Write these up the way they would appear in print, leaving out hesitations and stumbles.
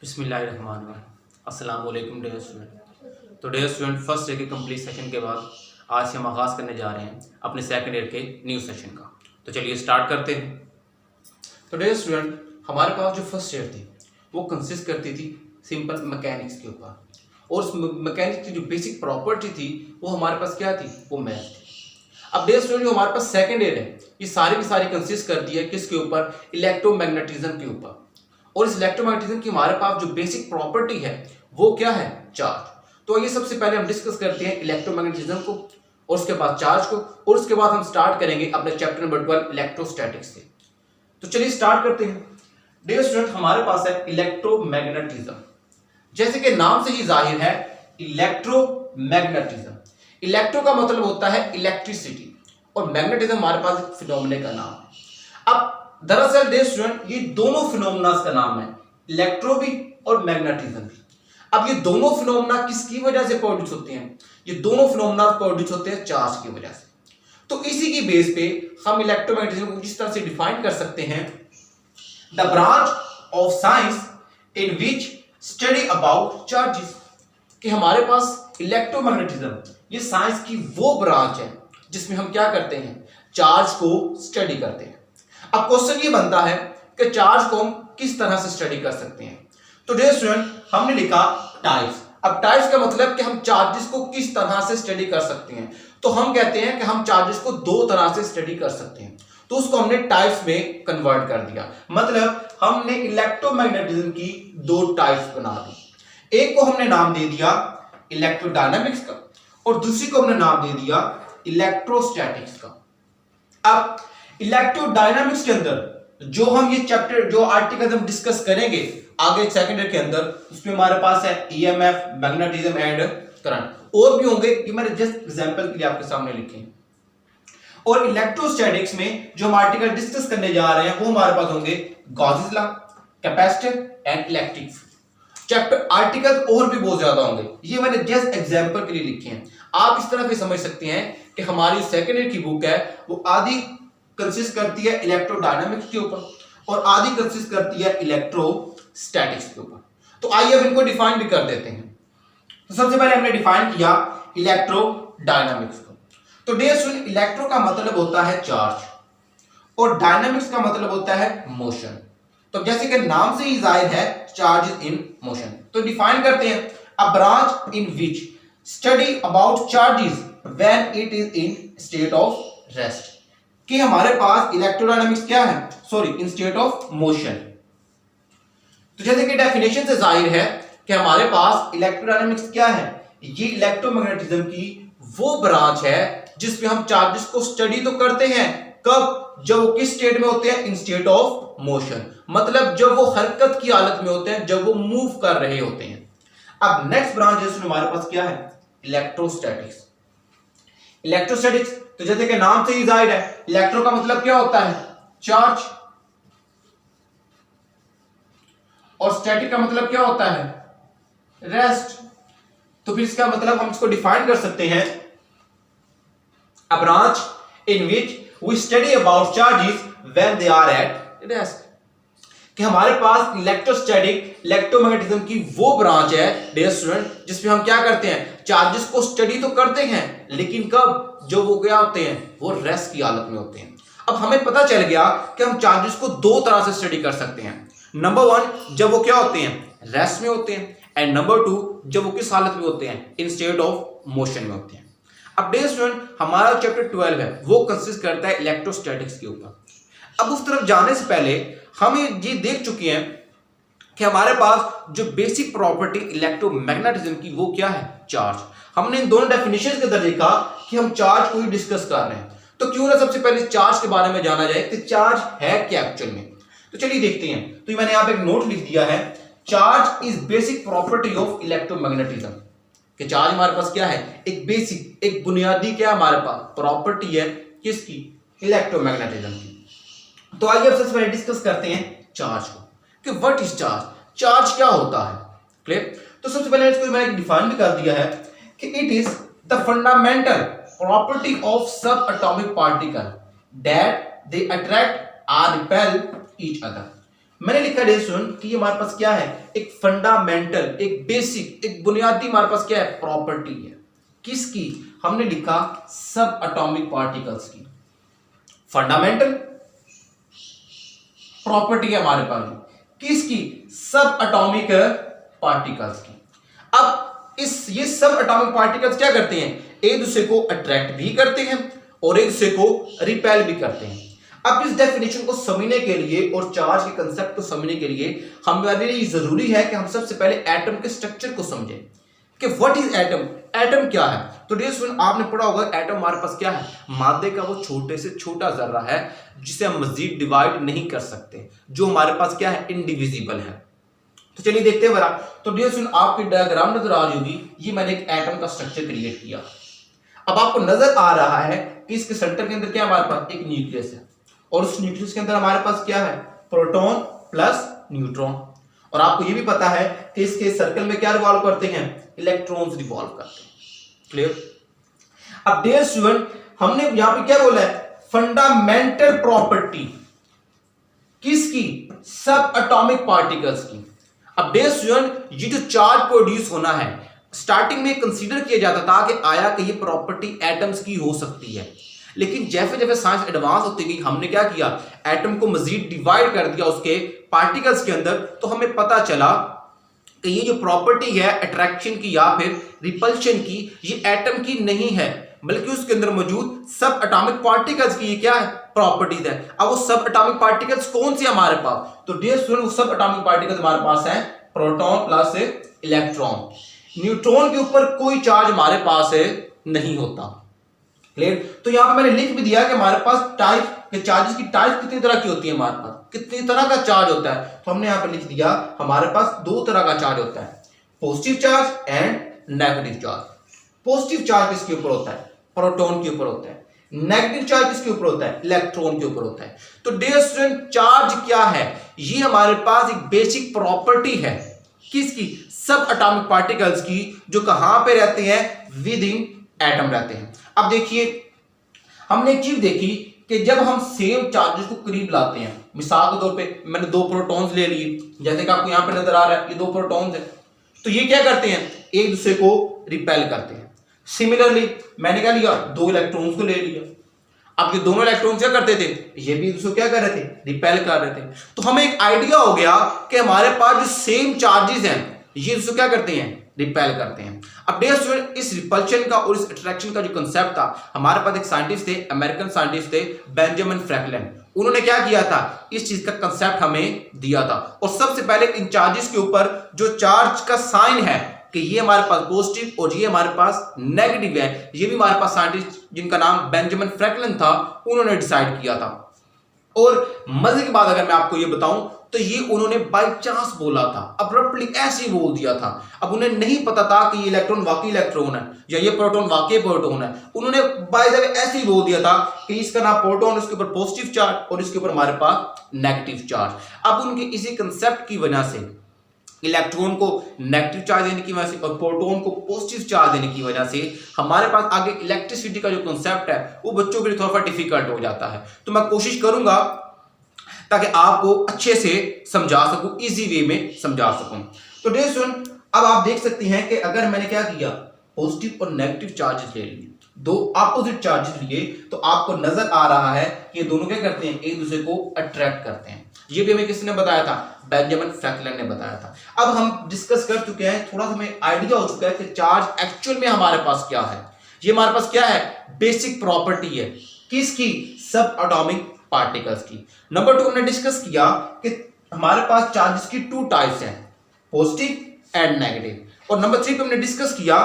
बिस्मिल्लाहिर्रहमानिर्रहीम। अस्सलाम वालेकुम डियर स्टूडेंट। तो डियर स्टूडेंट, फर्स्ट ईयर के कंप्लीट सेशन के बाद आज से हम आगाज़ करने जा रहे हैं अपने सेकंड ईयर के न्यू सेशन का। तो चलिए स्टार्ट करते हैं। तो डियर स्टूडेंट, हमारे पास जो फर्स्ट ईयर थी वो कंसिस्ट करती थी सिंपल मैकेनिक्स के ऊपर, और उस मैकेनिक्स की जो बेसिक प्रॉपर्टी थी वो हमारे पास क्या थी, वो मैथ थी। अब डियर स्टूडेंट, जो हमारे पास सेकंड ईयर है ये सारी की सारी कंसिस्ट करती है किसके ऊपर, इलेक्ट्रोमैग्नेटिज्म के ऊपर। और इस इलेक्ट्रोमैग्नेटिज्म की हमारे पास जो बेसिक प्रॉपर्टी है वो क्या है, चार्ज। तो ये सबसे पहले हम डिस्कस करते हैं इलेक्ट्रोमैग्नेटिज्म को, और उसके बाद चार्ज को, और उसके बाद हम स्टार्ट करेंगे अपने चैप्टर नंबर 12 इलेक्ट्रोस्टैटिक्स से। तो चलिए स्टार्ट करते हैं। डियर स्टूडेंट, हमारे पास है इलेक्ट्रोमैग्नेटिज्म। जैसे कि नाम से ही जाहिर है, इलेक्ट्रोमैग्नेटिज्म। इलेक्ट्रो का मतलब होता है इलेक्ट्रिसिटी, और मैग्नेटिज्म हमारे पास एक फिनोमेना का नाम है। अब दरअसल डियर स्टूडेंट, ये दोनों फिनोमेना का नाम है, इलेक्ट्रो भी और मैग्नेटिज्म भी। अब ये दोनों फिनोमेना किसकी वजह से प्रोड्यूस होते हैं, ये दोनों फिनोमेना प्रोड्यूस होते हैं चार्ज की वजह से। तो इसी की बेस पे हम इलेक्ट्रोमैग्नेटिज्म को इस तरह से डिफाइन कर सकते हैं, the branch of science in which study about charges. कि हमारे पास इलेक्ट्रोमैग्नेटिज्म ये साइंस की वो ब्रांच है जिसमें हम क्या करते हैं, चार्ज को स्टडी करते हैं। अब क्वेश्चन ये बनता है कि चार्ज को हम किस तरह से स्टडी कर सकते हैं। तो डियर स्टूडेंट, हमने लिखा टाइप्स। अब टाइप्स का मतलब कि हम चार्जेस को किस तरह से स्टडी कर सकते हैं। तो हम कहते हैं कि हम चार्जेस को दो तरह से स्टडी कर सकते हैं, तो उसको हमने टाइप्स में कन्वर्ट कर दिया। मतलब हमने इलेक्ट्रोमैग्नेटिज्म की दो टाइप्स बना दी। एक को हमने नाम दे दिया इलेक्ट्रोडायनामिक्स का, और दूसरी को हमने नाम दे दिया इलेक्ट्रोस्टैटिक्स का। अब इलेक्ट्रोडायनामिक्स के अंदर जो हम ये चैप्टर, जो आर्टिकल हम डिस्कस करेंगे आगे सेकंड ईयर के अंदर, उसमें हमारे पास है ईएमएफ, मैग्नेटिज्म एंड करंट, और भी होंगे, ये मैंने जस्ट एग्जांपल के लिए आपके सामने लिखे हैं। और इलेक्ट्रोस्टैटिक्स में जो हम आर्टिकल डिस्कस करने जा रहे हैं वो हमारे पास होंगे Gauss's law, capacitor and electric chapter article, और भी बहुत ज्यादा होंगे, ये मैंने जस्ट एग्जांपल के लिए लिखे हैं। आप इस तरह से समझ सकते हैं कि हमारी सेकंड ईयर की बुक है वो आधी कंसिस्ट करती है इलेक्ट्रोडायनामिक्स के ऊपर, और आधी कंसिस्ट करती है इलेक्ट्रोस्टैटिक्स के ऊपर। तो आइए अब इनको डिफाइन भी कर देते हैं। तो सबसे पहले हमने डिफाइन किया इलेक्ट्रोडायनामिक्स को। तो डियर स्टूडेंट, इलेक्ट्रो का मतलब होता है चार्ज, और डायनामिक्स का मतलब होता है मोशन। तो जैसे कि नाम से ही जाहिर है, चार्ज इज इन मोशन। तो डिफाइन करते हैं, a branch in which study about charges when it is in state of rest. कि हमारे पास इलेक्ट्रोडायनामिक्स क्या है, sorry, in state of motion. तो जैसे कि डेफिनेशन से जाहिर है कि हमारे पास इलेक्ट्रोडायनामिक्स क्या है, ये इलेक्ट्रोमैग्नेटिज्म की वो ब्रांच है जिसमें हम चार्जेस को स्टडी तो करते हैं, कब, जब वो किस स्टेट में होते हैं, इन स्टेट ऑफ मोशन। मतलब जब वो हरकत की हालत में होते हैं, जब वो मूव कर रहे होते हैं। अब नेक्स्ट ब्रांच जिसमें हमारे पास क्या है, इलेक्ट्रोस्टैटिक्स। इलेक्ट्रोस्टैटिक्स, तो जैसे कि नाम से ही जाहिर है, इलेक्ट्रो का मतलब क्या होता है, चार्ज, और स्टैटिक का मतलब क्या होता है, रेस्ट। तो फिर इसका मतलब हम इसको डिफाइन कर सकते हैं, a branch in which we study about charges when they are at rest. कि हमारे पास इलेक्ट्रोस्टैटिक, इलेक्ट्रोमैग्नेटिज्म की वो ब्रांच है डियर स्टूडेंट जिसमें हम क्या करते हैं, चार्जेस को स्टडी तो करते हैं, लेकिन कब, जो वो क्या होते हैं, वो रेस्ट की हालत में होते हैं। अब हमें पता चल गया कि हम चार्जेस को दो तरह से स्टडी कर सकते हैं। नंबर वन, जब वो क्या होते हैं, रेस्ट में होते हैं, एंड नंबर टू, जब वो किस हालत में होते हैं, इन स्टेट ऑफ मोशन में होते हैं। अब डियर स्टूडेंट, हमारा चैप्टर 12 है वो कंसिस्ट करता है इलेक्ट्रोस्टैटिक्स के ऊपर। अब उस तरफ जाने से पहले हम ये देख चुके हैं कि हमारे पास जो बेसिक प्रॉपर्टी इलेक्ट्रोमैग्नेटिज्म की वो क्या है, चार्ज। हमने इन दोनों डेफिनेशंस के अंदर देखा कि हम चार्ज को ही डिस्कस कर रहे हैं, तो क्यों ना सबसे पहले चार्ज के बारे में जाना जाए कि चार्ज है क्या एक्चुअल में। तो चलिए देखते हैं। तो मैंने यहां पे एक नोट लिख दिया है, charge is basic property of electromagnetism. कि चार्ज हमारे पास क्या है, एक बेसिक, एक बुनियादी क्या हमारे पास प्रॉपर्टी है, किसकी, इलेक्ट्रोमैग्नेटिज्म की। तो आइए अब सबसे पहले डिस्कस करते हैं चार्ज को, कि व्हाट इज चार्ज, चार्ज क्या होता है, क्लियर। तो सबसे पहले इसको मैंने डिफाइन भी कर दिया है कि it is the fundamental property of subatomic particle that they attract और रिपेल ईच अदर। मैंने लिखा डियर स्टूडेंट कि ये हमारे पास क्या है, एक फंडामेंटल, एक बेसिक, एक बुनियादी हमारे पास क्या है, प्रॉपर्टी है। किसकी? हमने लिखा सब एटॉमिक पार्टिकल्स की। फंडामेंटल प्रॉपर्टी है हमारे पास किसकी? सब एटॉमिक पार्टिकल्स की। अब ये सब एटॉमिक पार्टिकल्स क्या करते हैं, एक दूसरे को अट्रैक्ट भी करते हैं और एक दूसरे को रिपेल भी करते हैं। अब इस डेफिनेशन को समझने के लिए और चार्ज के कंसेप्ट को समझने के लिए हमारे लिए जरूरी है कि हम सबसे पहले एटम के स्ट्रक्चर को समझें कि व्हाट इज एटम, एटम क्या है। तो डियर स्टूडेंट आपने पढ़ा होगा एटम हमारे पास क्या है, मादे का वो छोटे से छोटा जर्रा है जिसे हम मजीद डिवाइड नहीं कर सकते, जो हमारे पास क्या है, इनडिविजिबल है। तो चलिए देखते हैं बरा। तो डियर स्टूडेंट आपकी डायग्राम नजर आ रही होगी, ये मैंने एक एटम का स्ट्रक्चर क्रिएट किया। अब आपको नजर आ रहा है कि इसके सेंटर के अंदर क्या हमारे पास एक न्यूक्लियस है और उस न्यूक्लियस के अंदर हमारे पास क्या है, प्रोटॉन प्लस न्यूट्रॉन। और आपको ये भी पता है कि इसके सर्कल में क्या रिवॉल्व करते हैं, इलेक्ट्रॉन्स रिवॉल्व करते हैं। क्लियर? अब डियर स्टूडेंट हमने यहां पे क्या बोला है, फंडामेंटल प्रॉपर्टी किसकी, सब एटॉमिक पार्टिकल्स की। अब डियर स्टूडेंट ये जो चार्ज प्रोड्यूस होना है, स्टार्टिंग में कंसीडर किया जाता था कि आया कि ये प्रॉपर्टी एटम्स की हो सकती है, लेकिन जैसे जैसे साइंस एडवांस होती गई हमने क्या किया, एटम को मजीद डिवाइड कर दिया उसके पार्टिकल्स के अंदर। तो हमें पता चला कि ये जो प्रॉपर्टी है अट्रैक्शन की या फिर रिपल्शन की, ये एटम की नहीं है बल्कि उसके अंदर मौजूद सब एटॉमिक पार्टिकल्स की ये क्या है, प्रॉपर्टीज है। अब वो सब एटॉमिक पार्टिकल्स कौन सी हमारे पास, तो डियर स्टूडेंट वो सब एटॉमिक पार्टिकल्स हमारे पास है प्रोटॉन प्लस इलेक्ट्रॉन। न्यूट्रॉन के ऊपर कोई चार्ज हमारे पास नहीं होता। क्लियर? तो यहां पे मैंने लिख भी दिया कि हमारे पास टाइप के चार्जेस की टाइप कितनी तरह की होती है, हमारे पास कितनी तरह का चार्ज होता है। तो हमने यहां पे लिख दिया हमारे पास दो तरह का चार्ज होता है, positive charge and negative charge. Positive charge किसके ऊपर होता है, प्रोटॉन के ऊपर होता है। नेगेटिव चार्ज किसके ऊपर होता है, इलेक्ट्रॉन के ऊपर होता है। तो डियर स्टूडेंट चार्ज क्या है, ये हमारे पास एक बेसिक प्रॉपर्टी है किसकी, सब एटॉमिक पार्टिकल्स की, जो कहां पे रहते हैं, विद इन एटम रहते हैं। अब देखिए हमने एक चीज देखी कि जब हम सेम चार्जेस को करीब लाते हैं, मिसाल के तौर पे मैंने दो प्रोटॉन्स ले लिए, जैसे कि आपको यहां पे नजर आ रहा है ये दो प्रोटॉन्स है, तो ये क्या करते हैं, एक दूसरे को रिपेल करते हैं। सिमिलरली मैंने क्या लिया, दो इलेक्ट्रॉन्स को ले लिया। अब ये दोनों इलेक्ट्रॉन्स क्या करते थे, ये भी एक दूसरे को क्या कर रहे थे, रिपेल कर रहे थे। तो हमें एक आइडिया हो गया कि हमारे पास जो सेम चार्जेस हैं ये दूसरे क्या करते हैं, रिपेल करते हैं। अब डियर स्टूडेंट इस रिपल्शन का और इस अट्रैक्शन का जो कांसेप्ट था, हमारे पास एक साइंटिस्ट थे, अमेरिकन साइंटिस्ट थे बेंजामिन फ्रैंकलिन, उन्होंने क्या किया था, इस चीज का कांसेप्ट हमें दिया था। और सबसे पहले इन चार्जेस के ऊपर जो चार्ज का साइन है कि ये हमारे पास पॉजिटिव और ये हमारे पास नेगेटिव है, ये भी हमारे पास साइंटिस्ट जिनका नाम बेंजामिन फ्रैंकलिन था, उन्होंने डिसाइड किया था। और मजे की बात अगर मैं आपको ये बताऊं तो ये उन्होंने बाय चांस बोला था, अब्रप्टली ऐसे ही बोल दिया था। अब उन्हें नहीं पता था कि ये इलेक्ट्रॉन वाकई इलेक्ट्रॉन है या ये प्रोटॉन वाकई प्रोटॉन है। उन्होंने बाय द वे ऐसे ही बोल दिया था कि इसका नाम प्रोटॉन, इसके ऊपर पॉजिटिव चार्ज और इसके ऊपर हमारे पास नेगेटिव चार्ज। अब उनके इसी कंसेप्ट की वजह से इलेक्ट्रॉन को नेगेटिव चार्ज देने की वजह से और प्रोटॉन को पॉजिटिव चार्ज देने की वजह से हमारे पास आगे इलेक्ट्रिसिटी का जो कंसेप्ट है वो बच्चों के लिए थोड़ा सा डिफिकल्ट हो जाता है। तो मैं कोशिश करूंगा ताकि आपको अच्छे से समझा सकूं, इजी वे में समझा सकूं। तो डियर स्टूडेंट अब आप देख सकते हैं कि अगर मैंने क्या किया, पॉजिटिव और नेगेटिव चार्जेस ले लिए, दो अपोजिट चार्जेस लिए, तो आपको नजर आ रहा है कि ये दोनों क्या करते हैं, एक दूसरे को अट्रैक्ट करते हैं। ये भी हमें किसने बताया था, बेंजामिन फ्रैंकलिन ने बताया था। अब हम डिस्कस कर चुके हैं, थोड़ा सा हमें आइडिया हो चुका है कि चार्ज एक्चुअल में हमारे पास क्या है। ये हमारे पास क्या है, बेसिक प्रॉपर्टी है किसकी, सब एटॉमिक पार्टिकल्स की। नंबर 2 हमने डिस्कस किया कि हमारे पास चार्जेस की 2 टाइप्स हैं, पॉजिटिव एंड नेगेटिव। और नंबर 3 पे हमने डिस्कस किया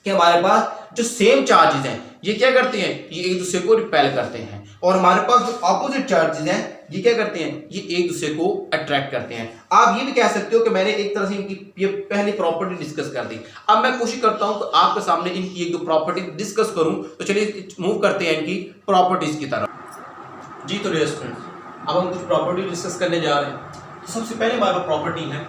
कि हमारे पास जो सेम चार्जेस हैं ये क्या करते हैं, ये एक दूसरे को रिपेल करते हैं। और हमारे पास जो ऑपोजिट चार्जेस हैं ये क्या करते हैं, ये एक दूसरे को अट्रैक्ट करते हैं। आप ये भी कह सकते हो कि मैंने एक तरह से इनकी ये पहली प्रॉपर्टी डिस्कस कर दी। अब मैं कोशिश करता हूं कि आपके सामने इनकी एक दो प्रॉपर्टी डिस्कस करूं। तो चलिए मूव करते हैं इनकी प्रॉपर्टीज की तरफ। जी तो डियर स्टूडेंट्स अब हम कुछ प्रॉपर्टी डिस्कस करने जा रहे हैं। तो सबसे पहले हमारे पास प्रॉपर्टी है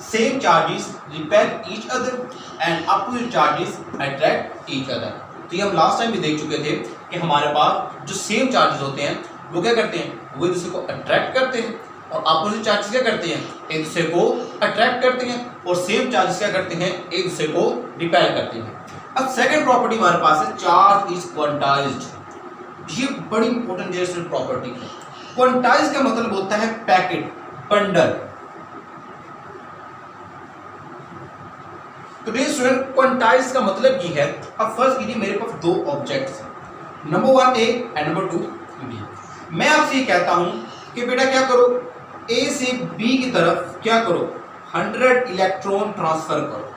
same charges repel each other and opposite charges attract each other. तो ये हम लास्ट टाइम भी देख चुके थे कि हमारे पास जो सेम चार्जेस होते हैं वो क्या करते हैं, वो एक दूसरे को अट्रैक्ट करते हैं और अपोजिट चार्जेस क्या करते हैं, एक दूसरे को अट्रैक्ट करते हैं, और सेम चार्जेस क्या करते हैं, एक दूसरे को रिपेल करते हैं। अब सेकंड प्रॉपर्टी हमारे पास है चार्ज इज क्वांटाइज्ड। ये बड़ी इंपॉर्टेंट जनरल प्रॉपर्टी है। क्वांटाइज का मतलब होता है पैकेट, बंडल। तो डियर स्टूडेंट, क्वांटाइज का मतलब ये है, अब फर्स्ट कीजिए मेरे पास दो ऑब्जेक्ट्स हैं, number 1 A and number 2 B. मैं आपसे ये कहता हूं कि बेटा क्या करो, ए से बी की तरफ क्या करो, 100 इलेक्ट्रॉन ट्रांसफर करो।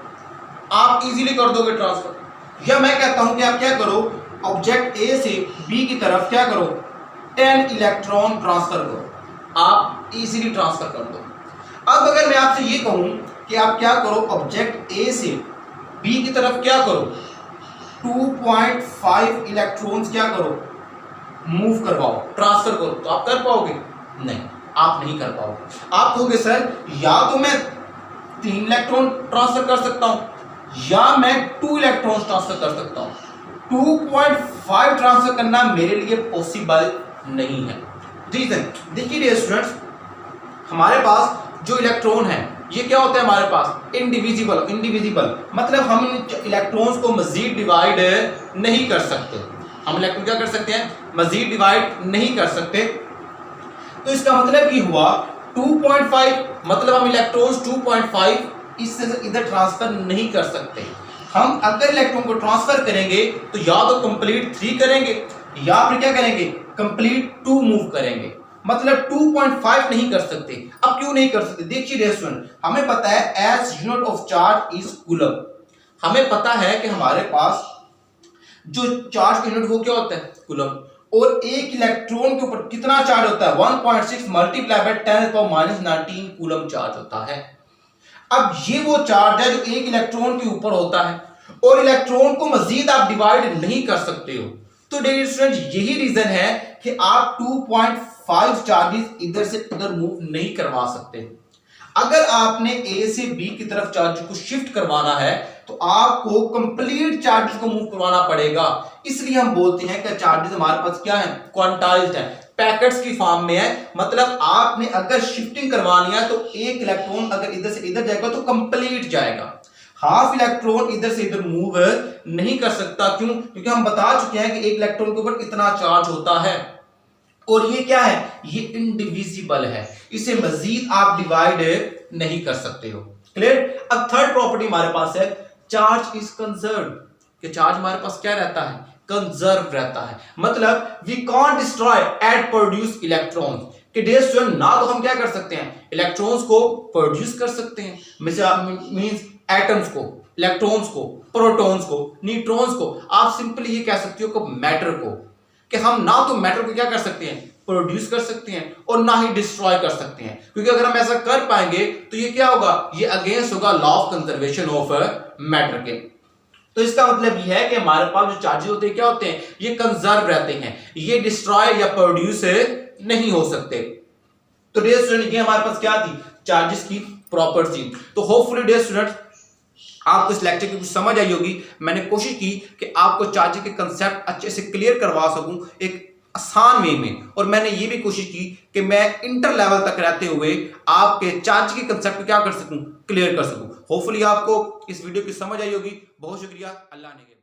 आप इजीली कर दोगे ट्रांसफर। या मैं कहता हूं कि आप क्या करो, ऑब्जेक्ट ए से बी की तरफ क्या करो, 10 इलेक्ट्रॉन ट्रांसफर करो। आप इजीली ट्रांसफर कर दो। अब अगर मैं आपसे ये कहूं कि आप क्या करो, ऑब्जेक्ट ए से बी की तरफ क्या करो, 2.5 इलेक्ट्रॉन्स क्या करो, मूव करवाओ, ट्रांसफर करो, तो आप कर पाओगे? नहीं, आप नहीं कर पाओगे। आप कहोगे सर या तो मैं 3 इलेक्ट्रॉन ट्रांसफर कर सकता हूं या मैं 2 इलेक्ट्रॉन ट्रांसफर कर सकता हूं। 2.5 ट्रांसफर करना मेरे लिए पॉसिबल नहीं है। रीजन देखिए डियर स्टूडेंट्स, हमारे पास जो इलेक्ट्रॉन है ये क्या होता है हमारे पास, इंडिविजिबल, मतलब हम इलेक्ट्रॉन्स को मजीद डिवाइड नहीं कर सकते। हम इलेक्ट्रॉन क्या कर सकते हैं, मजीद डिवाइड नहीं कर सकते। तो इसका मतलब ये हुआ 2.5, मतलब हम इलेक्ट्रॉन्स 2.5 इससे इधर ट्रांसफर नहीं कर सकते। हम अगर इलेक्ट्रॉन को ट्रांसफर करेंगे तो या तो कंप्लीट 3 करेंगे या फिर क्या करेंगे, कंप्लीट 2 मूव करेंगे, मतलब 2.5 नहीं कर सकते। अब क्यों नहीं कर सकते, देखिए डियर स्टूडेंट, हमें पता है S unit of charge is coulomb. हमें पता है कि हमारे पास जो चार्ज यूनिट वो क्या होता है, कूलम, और एक इलेक्ट्रॉन के ऊपर कितना चार्ज होता है, 1.6 मल्टीप्लाई बाय 10⁻⁻19 कूलम चार्ज होता है। अब ये वो चार्ज है जो एक इलेक्ट्रॉन के ऊपर होता है, और इलेक्ट्रॉन को मजीद आप डिवाइड नहीं कर सकते हो। तो डियर स्टूडेंट, यही रीजन है कि आप 2.5 चार्जेस इधर से उधर मूव नहीं करवा सकते। अगर आपने ए से बी की तरफ चार्ज को शिफ्ट करवाना है तो आपको कंप्लीट चार्जेस को मूव करवाना पड़ेगा। इसलिए हम बोलते हैं कि चार्जेस हमारे पास क्या है, क्वांटाइज्ड है, पैकेट्स की फॉर्म में है। मतलब आपने अगर शिफ्टिंग करवानी है तो एक इलेक्ट्रॉन अगर इधर से इधर जाएगा तो कंप्लीट जाएगा। हाफ इलेक्ट्रॉन इधर से इधर मूव नहीं कर सकता। क्यों? क्योंकि हम बता चुके हैं कि एक इलेक्ट्रॉन के ऊपर इतना चार्ज होता है, और ये क्या है, ये इंडिविजिबल है, इसे मजीद आप डिवाइड नहीं कर सकते हो। क्लियर? अब थर्ड प्रॉपर्टी हमारे पास है चार्ज इज कंजर्व, कि चार्ज हमारे पास क्या रहता है, कंजर्व रहता है। मतलब we can't destroy and produce electrons, कि डियर स्टूडेंट, ना तो हम क्या कर सकते हैं, इलेक्ट्रॉन्स को प्रोड्यूस कर सकते हैं, मींस एटम्स को, इलेक्ट्रॉन्स को, प्रोटॉन्स को, न्यूट्रॉन्स को। आप सिंपली ये कह सकते हो कि मैटर को, कि हम ना तो मैटर को क्या कर सकते हैं, प्रोड्यूस कर सकते हैं, और ना ही डिस्ट्रॉय कर सकते हैं। क्योंकि अगर हम ऐसा कर पाएंगे तो ये क्या होगा, ये अगेंस्ट होगा law of conservation of matter के। तो इसका मतलब ये है कि हमारे पास जो चार्जेस होते हैं क्या होते हैं, ये कंजर्व रहते हैं, ये डिस्ट्रॉय या प्रोड्यूस नहीं हो सकते। तो डियर स्टूडेंट, ये हमारे पास क्या थी, चार्जेस की प्रॉपर्टी। तो होपफुली डियर स्टूडेंट आपको इस लेक्चर की कुछ समझ आई होगी। मैंने कोशिश की कि आपको चार्ज के कंसेप्ट अच्छे से क्लियर करवा सकूं एक आसान वे में, और मैंने ये भी कोशिश की कि मैं इंटर लेवल तक रहते हुए आपके चार्ज के कंसेप्ट को क्या कर सकूं, क्लियर कर सकूं। होपफुली आपको इस वीडियो की समझ आई होगी। बहुत शुक्रिया। अल्लाह ने